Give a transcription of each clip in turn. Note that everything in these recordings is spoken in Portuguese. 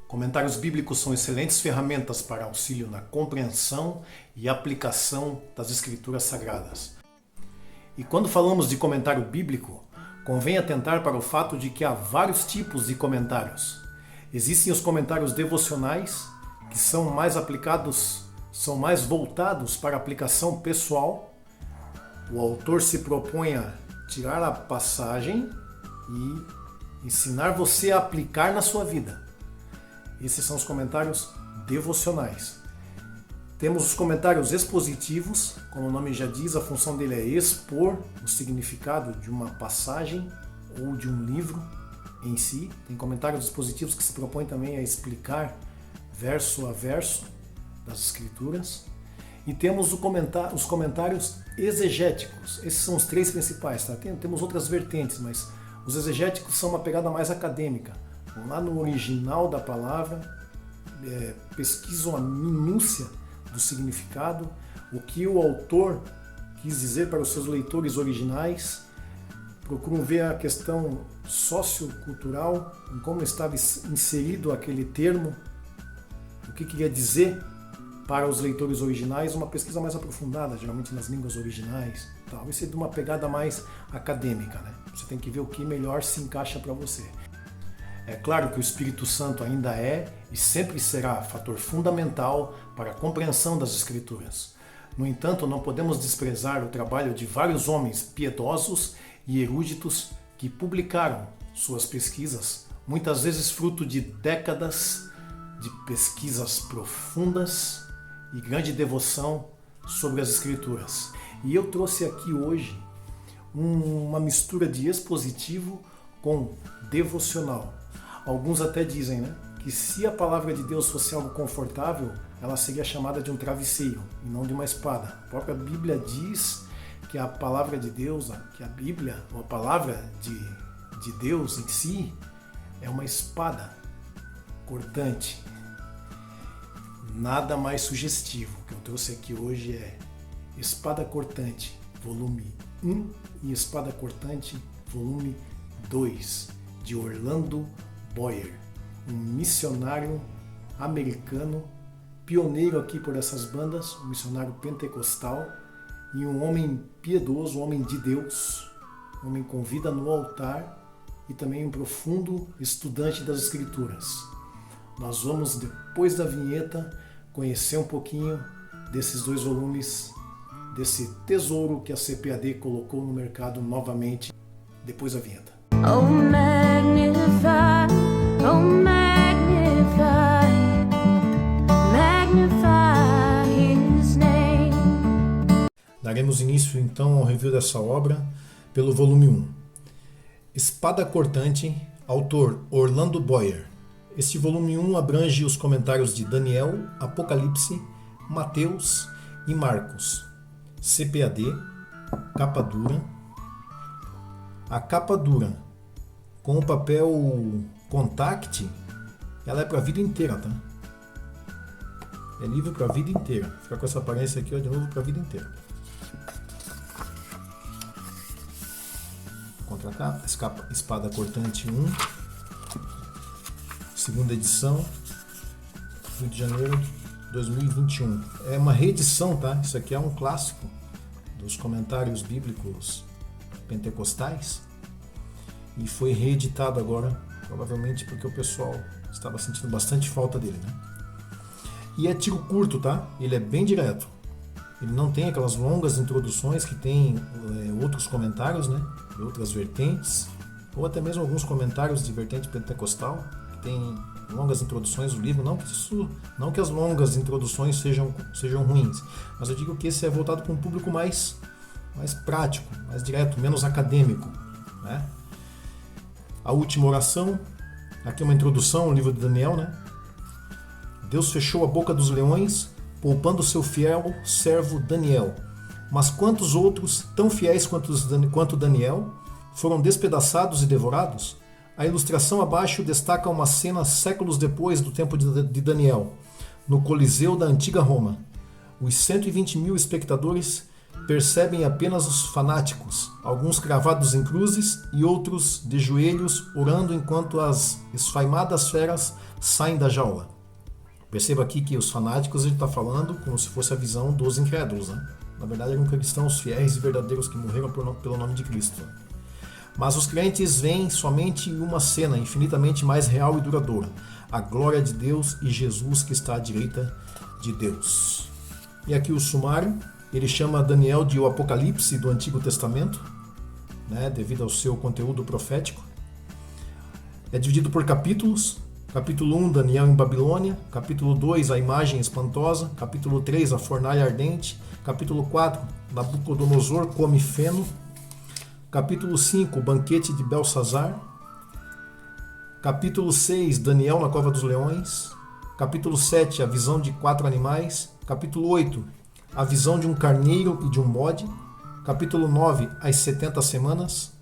Comentários bíblicos são excelentes ferramentas para auxílio na compreensão e aplicação das Escrituras Sagradas. E quando falamos de comentário bíblico, convém atentar para o fato de que há vários tipos de comentários. Existem os comentários devocionais, que são mais voltados para a aplicação pessoal. O autor se propõe a tirar a passagem e ensinar você a aplicar na sua vida. Esses são os comentários devocionais. Temos os comentários expositivos, como o nome já diz, a função dele é expor o significado de uma passagem ou de um livro em si. Tem comentários expositivos que se propõem também a explicar verso a verso das Escrituras. E temos os comentários exegéticos. Esses são os três principais. Tá? Temos outras vertentes, mas os exegéticos são uma pegada mais acadêmica. Vão lá no original da palavra, pesquisam a minúcia do significado, o que o autor quis dizer para os seus leitores originais, procuram ver a questão sociocultural, em como estava inserido aquele termo, o que queria dizer para os leitores originais, uma pesquisa mais aprofundada, geralmente nas línguas originais. Talvez seja de uma pegada mais acadêmica, né? Você tem que ver o que melhor se encaixa para você. É claro que o Espírito Santo ainda é e sempre será fator fundamental para a compreensão das Escrituras. No entanto, não podemos desprezar o trabalho de vários homens piedosos e eruditos que publicaram suas pesquisas, muitas vezes fruto de décadas de pesquisas profundas e grande devoção sobre as Escrituras. E eu trouxe aqui hoje uma mistura de expositivo com devocional. Alguns até dizem, né, que se a palavra de Deus fosse algo confortável, ela seria chamada de um travesseiro e não de uma espada. A própria Bíblia diz que a palavra de Deus, que a Bíblia, ou a palavra de Deus em si, é uma espada cortante. Nada mais sugestivo. O que eu trouxe aqui hoje é Espada Cortante, volume 1 e Espada Cortante, volume 2, de Orlando Boyer, um missionário americano, pioneiro aqui por essas bandas, um missionário pentecostal e um homem piedoso, um homem de Deus, um homem com vida no altar e também um profundo estudante das Escrituras. Nós vamos, depois da vinheta, conhecer um pouquinho desses dois volumes, desse tesouro que a CPAD colocou no mercado novamente, depois da vinheta. Oh, magnify, oh, magnify, magnify His name. Daremos início então ao review dessa obra pelo volume 1. Espada Cortante, autor Orlando Boyer. Este volume 1 abrange os comentários de Daniel, Apocalipse, Mateus e Marcos. CPAD, capa dura. A capa dura, com o papel Contact, ela é para a vida inteira, tá? É livro para a vida inteira. Fica com essa aparência aqui, ó, de novo para a vida inteira. Contracapa, Espada Cortante 1, segunda edição, Rio de Janeiro 2021. É uma reedição, tá? Isso aqui é um clássico dos comentários bíblicos pentecostais e foi reeditado agora, provavelmente porque o pessoal estava sentindo bastante falta dele, né? E é tiro curto, tá? Ele é bem direto. Ele não tem aquelas longas introduções que tem outros comentários, né? De outras vertentes, ou até mesmo alguns comentários de vertente pentecostal que tem longas introduções do livro. Não que as longas introduções sejam ruins, mas eu digo que esse é voltado para um público mais prático, mais direto, menos acadêmico, né? A última oração, aqui uma introdução ao livro de Daniel, né? Deus fechou a boca dos leões, poupando seu fiel servo Daniel. Mas quantos outros, tão fiéis quanto Daniel, foram despedaçados e devorados? A ilustração abaixo destaca uma cena séculos depois do tempo de Daniel, no Coliseu da antiga Roma. Os 120 mil espectadores percebem apenas os fanáticos, alguns cravados em cruzes e outros de joelhos orando enquanto as esfaimadas feras saem da jaula. Perceba aqui que os fanáticos ele está falando como se fosse a visão dos incrédulos, né? Na verdade eram cristãos fiéis e verdadeiros que morreram pelo nome de Cristo. Mas os crentes veem somente uma cena infinitamente mais real e duradoura: a glória de Deus e Jesus que está à direita de Deus. E aqui o sumário, ele chama Daniel de o Apocalipse do Antigo Testamento, né, devido ao seu conteúdo profético. É dividido por capítulos. Capítulo 1, Daniel em Babilônia. Capítulo 2, a imagem espantosa. Capítulo 3, a fornalha ardente. Capítulo 4, Nabucodonosor come feno. Capítulo 5, o banquete de Belsazar. Capítulo 6, Daniel na cova dos leões. Capítulo 7, a visão de 4 animais. Capítulo 8, a visão de um carneiro e de um bode. Capítulo 9, as 70 semanas.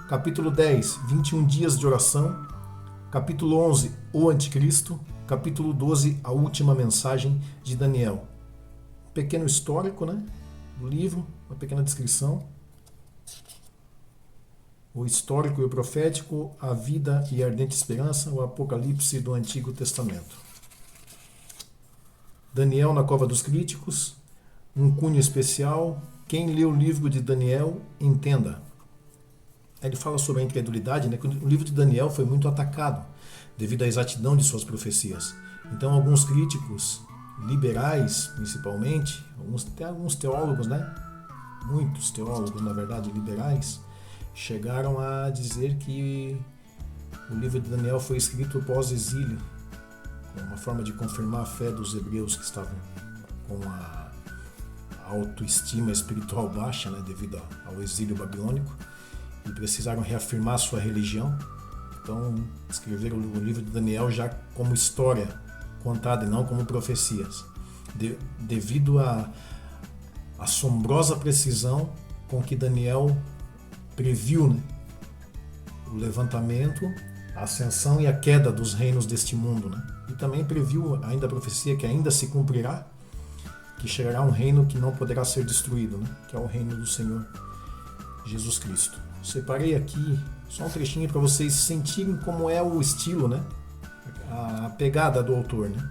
Capítulo 10, 21 dias de oração. Capítulo 11, o anticristo. Capítulo 12, a última mensagem de Daniel. Um pequeno histórico, né, do livro, uma pequena descrição. O histórico e o profético, a vida e a ardente esperança, o Apocalipse do Antigo Testamento. Daniel na cova dos críticos, um cunho especial. Quem lê o livro de Daniel, entenda. Ele fala sobre a incredulidade, né? Que o livro de Daniel foi muito atacado devido à exatidão de suas profecias. Então, alguns críticos liberais, principalmente, alguns teólogos, né? Muitos teólogos, na verdade, liberais, chegaram a dizer que o livro de Daniel foi escrito pós-exílio, uma forma de confirmar a fé dos hebreus que estavam com a autoestima espiritual baixa, né, devido ao exílio babilônico, e precisaram reafirmar sua religião. Então escreveram o livro de Daniel já como história contada e não como profecias, devido à assombrosa precisão com que Daniel previu, né, o levantamento, a ascensão e a queda dos reinos deste mundo, né? E também previu ainda a profecia que ainda se cumprirá, que chegará um reino que não poderá ser destruído, né? Que é o reino do Senhor Jesus Cristo. Separei aqui só um trechinho para vocês sentirem como é o estilo, né? A pegada do autor, né?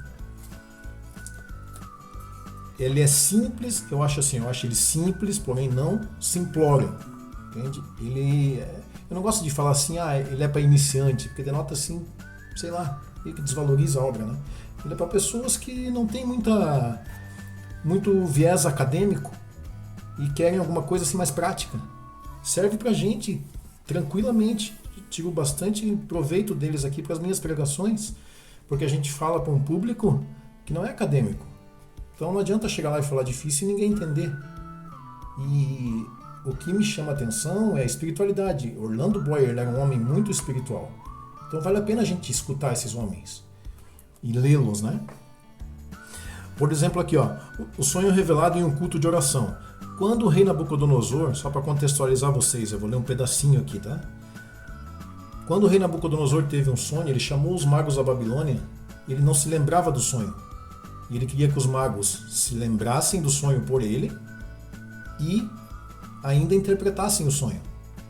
Ele é simples, eu acho ele simples, porém não simplório, entende? Eu não gosto de falar assim, ele é para iniciante, porque denota assim, sei lá, que desvaloriza a obra, né? Ele é para pessoas que não têm muito viés acadêmico e querem alguma coisa assim mais prática. Serve pra gente tranquilamente. Tiro bastante proveito deles aqui para as minhas pregações, porque a gente fala para um público que não é acadêmico. Então não adianta chegar lá e falar difícil e ninguém entender. E o que me chama a atenção é a espiritualidade. Orlando Boyer era um homem muito espiritual. Então vale a pena a gente escutar esses homens e lê-los, né? Por exemplo, aqui, ó, o sonho revelado em um culto de oração. Quando o rei Nabucodonosor, só para contextualizar vocês, eu vou ler um pedacinho aqui, tá? Quando o rei Nabucodonosor teve um sonho, ele chamou os magos da Babilônia, ele não se lembrava do sonho. E ele queria que os magos se lembrassem do sonho por ele e ainda interpretassem o sonho.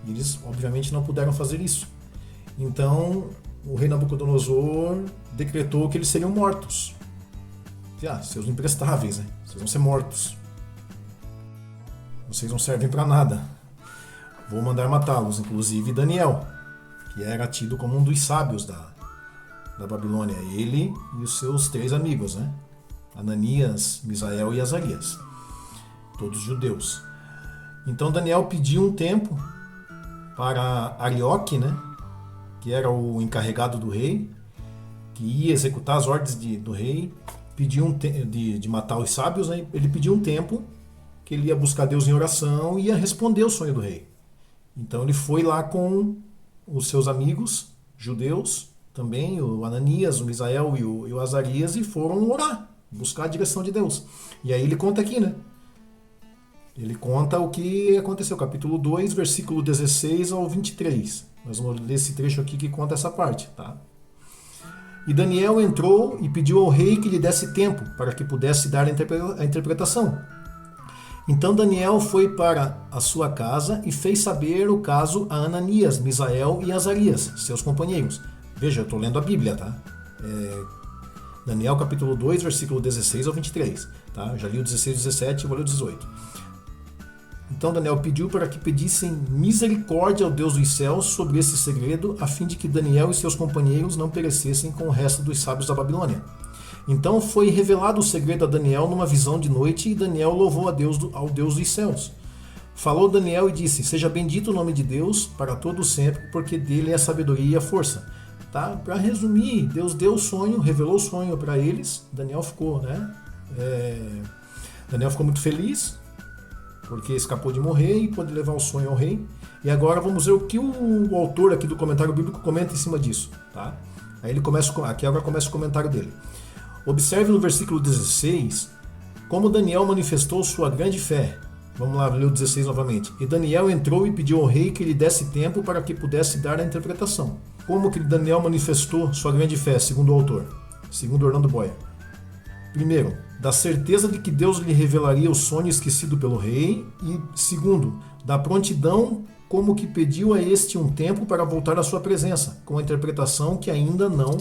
E eles, obviamente, não puderam fazer isso. Então, o rei Nabucodonosor decretou que eles seriam mortos. Seus imprestáveis, né? Vocês vão ser mortos. Vocês não servem para nada. Vou mandar matá-los, inclusive Daniel, que era tido como um dos sábios da Babilônia. Ele e os seus 3 amigos, né? Ananias, Misael e Azarias. Todos judeus. Então Daniel pediu um tempo para Arioque, né? Que era o encarregado do rei, que ia executar as ordens do rei, pediu de matar os sábios, né? Ele pediu um tempo que ele ia buscar Deus em oração e ia responder o sonho do rei. Então ele foi lá com os seus amigos judeus, também o Ananias, o Misael e o Azarias, e foram orar, buscar a direção de Deus. E aí ele conta aqui, né? Ele conta o que aconteceu, capítulo 2, versículo 16 ao 23. Nós vamos ler esse trecho aqui que conta essa parte, tá? E Daniel entrou e pediu ao rei que lhe desse tempo para que pudesse dar a interpretação. Então Daniel foi para a sua casa e fez saber o caso a Ananias, Misael e Azarias, seus companheiros. Veja, eu estou lendo a Bíblia, tá? Daniel capítulo 2, versículo 16 ao 23. Tá? Eu já li o 16 e 17 e vou ler o 18. Então Daniel pediu para que pedissem misericórdia ao Deus dos céus sobre esse segredo, a fim de que Daniel e seus companheiros não perecessem com o resto dos sábios da Babilônia. Então foi revelado o segredo a Daniel numa visão de noite, e Daniel louvou ao Deus dos céus. Falou Daniel e disse: seja bendito o nome de Deus para todo sempre, porque dele é a sabedoria e a força. Tá? Para resumir, Deus deu o sonho, revelou o sonho para eles. Daniel ficou, Daniel ficou muito feliz, porque escapou de morrer e pôde levar o sonho ao rei. E agora vamos ver o que o autor aqui do comentário bíblico comenta em cima disso. Tá? Aí ele agora começa o comentário dele. Observe no versículo 16 como Daniel manifestou sua grande fé. Vamos lá, ler o 16 novamente. E Daniel entrou e pediu ao rei que lhe desse tempo para que pudesse dar a interpretação. Como que Daniel manifestou sua grande fé, segundo o autor? Segundo Orlando Boyer. Primeiro, da certeza de que Deus lhe revelaria o sonho esquecido pelo rei. E segundo, da prontidão como que pediu a este um tempo para voltar à sua presença, com a interpretação que ainda não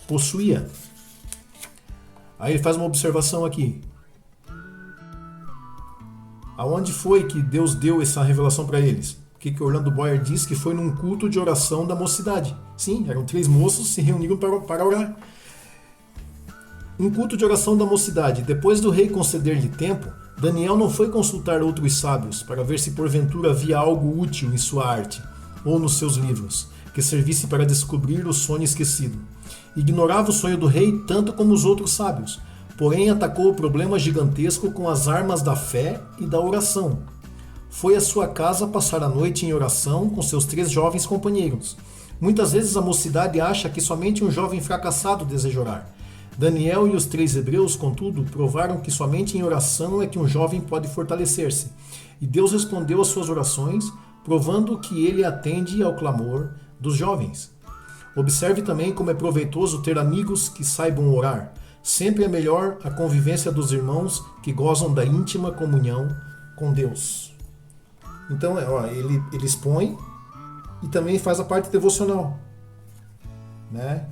possuía. Aí ele faz uma observação aqui. Aonde foi que Deus deu essa revelação para eles? O que Orlando Boyer diz? Que foi num culto de oração da mocidade. Sim, eram 3 moços que se reuniram para orar. Um culto de oração da mocidade. Depois do rei conceder-lhe tempo, Daniel não foi consultar outros sábios para ver se porventura havia algo útil em sua arte ou nos seus livros que servisse para descobrir o sonho esquecido. Ignorava o sonho do rei tanto como os outros sábios, porém atacou o problema gigantesco com as armas da fé e da oração. Foi à sua casa passar a noite em oração com seus 3 jovens companheiros. Muitas vezes a mocidade acha que somente um jovem fracassado deseja orar. Daniel e os 3 hebreus, contudo, provaram que somente em oração é que um jovem pode fortalecer-se. E Deus respondeu às suas orações, provando que ele atende ao clamor dos jovens. Observe também como é proveitoso ter amigos que saibam orar. Sempre é melhor a convivência dos irmãos que gozam da íntima comunhão com Deus. Então, ele expõe e também faz a parte devocional.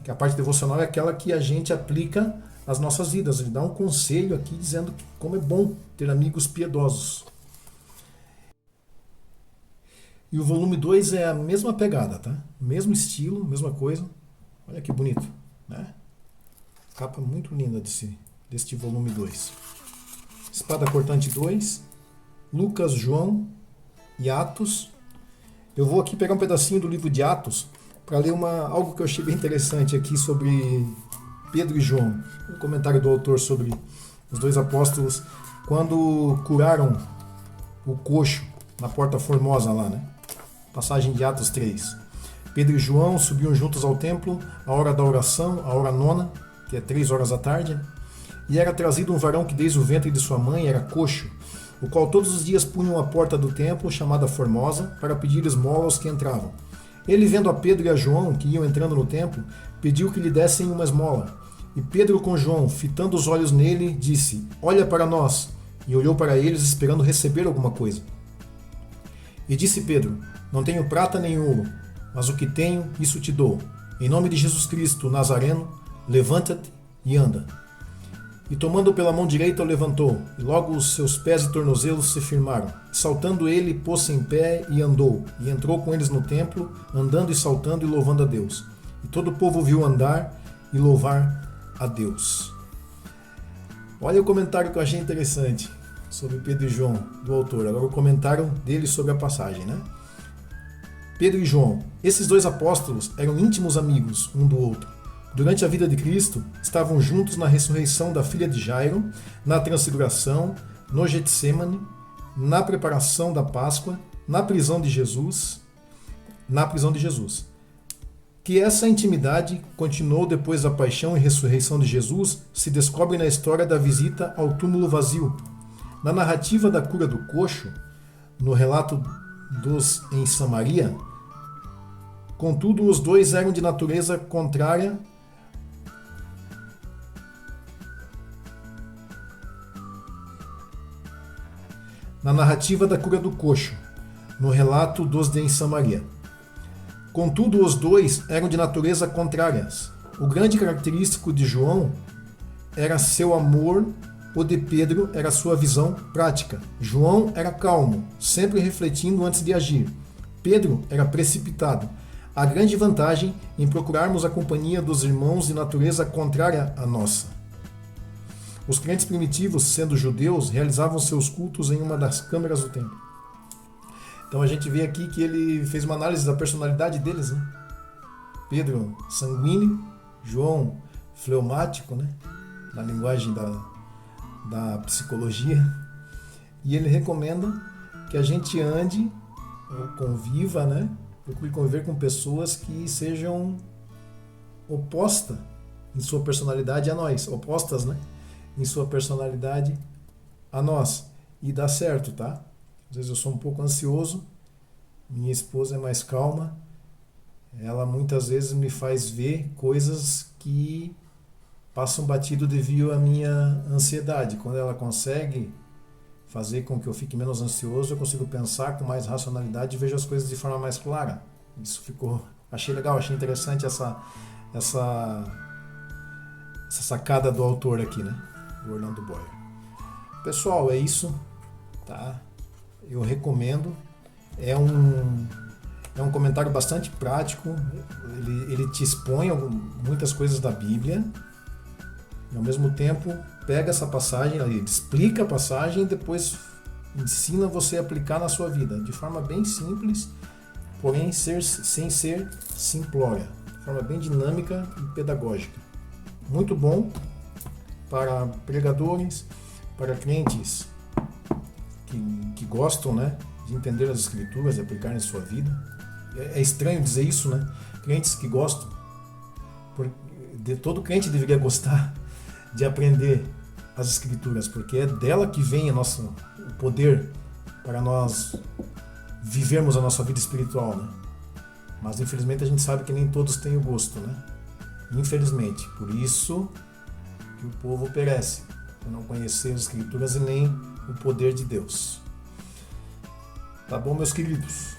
Que a parte devocional é aquela que a gente aplica às nossas vidas. Ele dá um conselho aqui dizendo como é bom ter amigos piedosos. E o volume 2 é a mesma pegada, tá? Mesmo estilo, mesma coisa. Olha que bonito, né? Capa muito linda deste volume 2. Espada Cortante 2, Lucas, João e Atos. Eu vou aqui pegar um pedacinho do livro de Atos para ler algo que eu achei bem interessante aqui sobre Pedro e João. Um comentário do autor sobre os 2 apóstolos quando curaram o coxo na Porta Formosa lá, né? Passagem de Atos 3. Pedro e João subiam juntos ao templo, à hora da oração, a hora 9, que é 3 horas da tarde, e era trazido um varão que desde o ventre de sua mãe era coxo, o qual todos os dias punham à porta do templo, chamada Formosa, para pedir esmola aos que entravam. Ele, vendo a Pedro e a João, que iam entrando no templo, pediu que lhe dessem uma esmola. E Pedro, com João, fitando os olhos nele, disse: olha para nós. E olhou para eles, esperando receber alguma coisa. E disse Pedro: não tenho prata nem ouro, mas o que tenho, isso te dou. Em nome de Jesus Cristo, Nazareno, levanta-te e anda. E tomando-o pela mão direita, o levantou, e logo os seus pés e tornozelos se firmaram. Saltando ele, pôs-se em pé e andou, e entrou com eles no templo, andando e saltando e louvando a Deus. E todo o povo viu andar e louvar a Deus. Olha o comentário que eu achei interessante sobre Pedro e João, do autor. Agora o comentário dele sobre a passagem, né? Pedro e João, esses 2 apóstolos eram íntimos amigos um do outro. Durante a vida de Cristo, estavam juntos na ressurreição da filha de Jairo, na transfiguração, no Getsêmani, na preparação da Páscoa, na prisão de Jesus. Que essa intimidade continuou depois da paixão e ressurreição de Jesus se descobre na história da visita ao túmulo vazio. Na narrativa da cura do coxo, no relato dos em Samaria, contudo, os 2 eram de natureza contrária. na narrativa da cura do coxo, no relato dos de Samaria. Contudo, os dois eram de natureza contrárias. O grande característico de João era seu amor, o de Pedro era sua visão prática. João era calmo, sempre refletindo antes de agir. Pedro era precipitado. A grande vantagem em procurarmos a companhia dos irmãos de natureza contrária à nossa. Os crentes primitivos, sendo judeus, realizavam seus cultos em uma das câmeras do templo. Então a gente vê aqui que ele fez uma análise da personalidade deles, né? Pedro sanguíneo, João fleumático, né? Na linguagem da psicologia. E ele recomenda que a gente ande, ou conviva, né? Procure conviver com pessoas que sejam opostas em sua personalidade a nós, opostas, né? Em sua personalidade a nós. E dá certo, tá? Às vezes eu sou um pouco ansioso, minha esposa é mais calma, ela muitas vezes me faz ver coisas que passam batido devido à minha ansiedade. Quando ela consegue fazer com que eu fique menos ansioso, eu consigo pensar com mais racionalidade e vejo as coisas de forma mais clara. Isso achei legal, achei interessante essa sacada do autor aqui, né? Do Orlando Boyer. Pessoal, é isso, tá? Eu recomendo. É um comentário bastante prático. Ele te expõe muitas coisas da Bíblia. E ao mesmo tempo, pega essa passagem, ele explica a passagem e depois ensina você a aplicar na sua vida. De forma bem simples, porém sem ser simplória. De forma bem dinâmica e pedagógica. Muito bom para pregadores, para crentes que gostam, né, de entender as Escrituras e aplicar em sua vida. É estranho dizer isso, né? Crentes que gostam. Todo crente deveria gostar de aprender as Escrituras, porque é dela que vem o poder para nós vivermos a nossa vida espiritual, né? Mas infelizmente a gente sabe que nem todos têm o gosto, né? Infelizmente. Por isso que o povo perece, por não conhecer as Escrituras e nem o poder de Deus. Tá bom, meus queridos?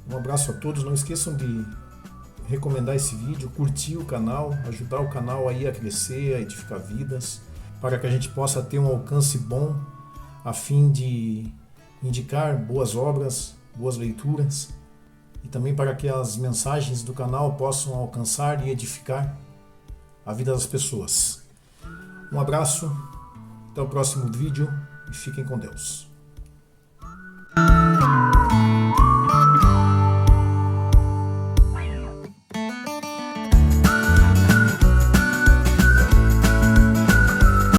Um abraço a todos. Não esqueçam de recomendar esse vídeo, curtir o canal, ajudar o canal aí a crescer, a edificar vidas, para que a gente possa ter um alcance bom, a fim de indicar boas obras, boas leituras, e também para que as mensagens do canal possam alcançar e edificar a vida das pessoas. Um abraço, até o próximo vídeo e fiquem com Deus.